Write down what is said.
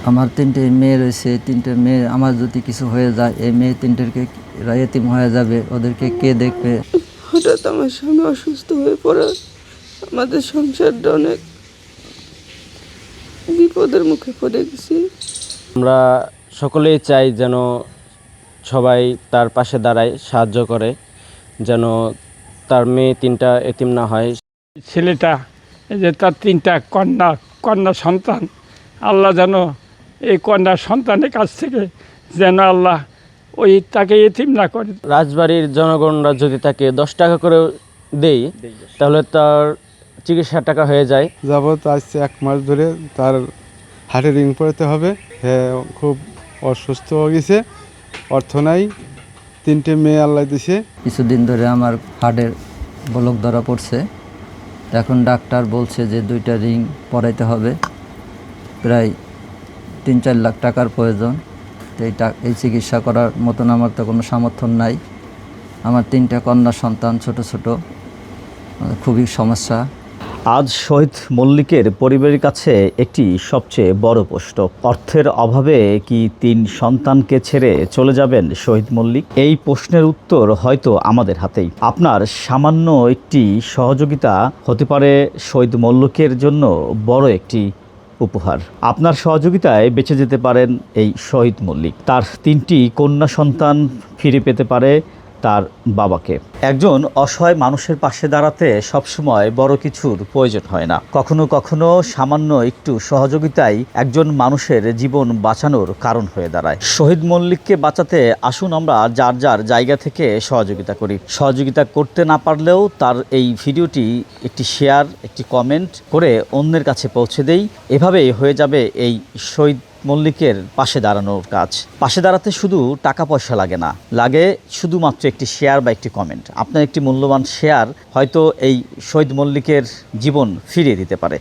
আমার 3টে মেয়ে রয়েছে, 3টে মেয়ে আমার যদি কিছু হয়ে যায় এই মেয়ে 3টেরকে এতিম হয়ে যাবে, ওদেরকে কে দেখবে? হঠাৎ আমার স্বামী অসুস্থ হয়ে পড়ে আমাদের সংসারটা অনেক বিপদের মুখে পড়ে গেছি। আমরা সকলেই চাই যেন সবাই তার পাশে দাঁড়ায়, সাহায্য করে, যেন তার মেয়ে 3টা এতিম না হয়। ছেলেটা এই যে তার 3টা কন্যা সন্তান, আল্লাহ যেন এই কন্যা সন্তানের কাছ থেকে যেন আল্লাহ ওই তাকে এতিম না করে। রাজবাড়ির জনগণরা যদি তাকে 10 টাকা করে দেই তাহলে তার চিকিৎসার টাকা হয়ে যায়। যাবত আজ 1 মাস ধরে তার হার্টে রিং পড়াতে হবে। হ্যাঁ, খুব অসুস্থ হয়ে গেছে, অর্থ নাই। 3টে মেয়ে আল্লাহ দিছে। কিছুদিন ধরে আমার হার্টের ব্লক ধরা পড়ছে। এখন ডাক্তার বলছে যে 2টা রিং পরাইতে হবে, প্রায় 3-4 লাখ টাকার প্রয়োজন। তো এই চিকিৎসা করার মতন আমার তো কোনো সামর্থ্য নাই। আমার 3টা কন্যা সন্তান ছোট ছোট, খুবই সমস্যা। আজ শহীদ মল্লিকের পরিবারের কাছে একটি সবচেয়ে বড় প্রশ্ন, অর্থের অভাবে কি 3 সন্তানকে ছেড়ে চলে যাবেন শহীদ মল্লিক? এই প্রশ্নের উত্তর হয়তো আমাদের হাতেই। আপনার সামান্য একটি সহযোগিতা হতে পারে শহীদ মল্লিকের জন্য বড় একটি উপহার। আপনার সহযোগিতায় বেঁচে যেতে পারেন এই শহীদ মল্লিক, তার 3টি কন্যা সন্তান ফিরে পেতে পারে তার বাবাকে। একজন অসহায় মানুষের পাশে দাঁড়াতে সবসময় বড় কিছুর প্রয়োজন হয় না, কখনো কখনো সামান্য একটু সহযোগিতাই একজন মানুষের জীবন বাঁচানোর কারণ হয়ে দাঁড়ায়। শহীদ মল্লিককে বাঁচাতে আসুন আমরা যার যার জায়গা থেকে সহযোগিতা করি। সহযোগিতা করতে না পারলেও তার এই ভিডিওটি একটি শেয়ার, একটি কমেন্ট করে অন্যের কাছে পৌঁছে দেই। এভাবেই হয়ে যাবে এই শহীদ মল্লিকের পাশে দাঁড়ানোর কাজ। পাশে দাঁড়াতে শুধু টাকা পয়সা লাগে না, লাগে শুধুমাত্র একটি শেয়ার বা একটি কমেন্ট। আপনার একটি মূল্যবান শেয়ার হয়তো এই শহীদ মল্লিকের জীবন ফিরিয়ে দিতে পারে।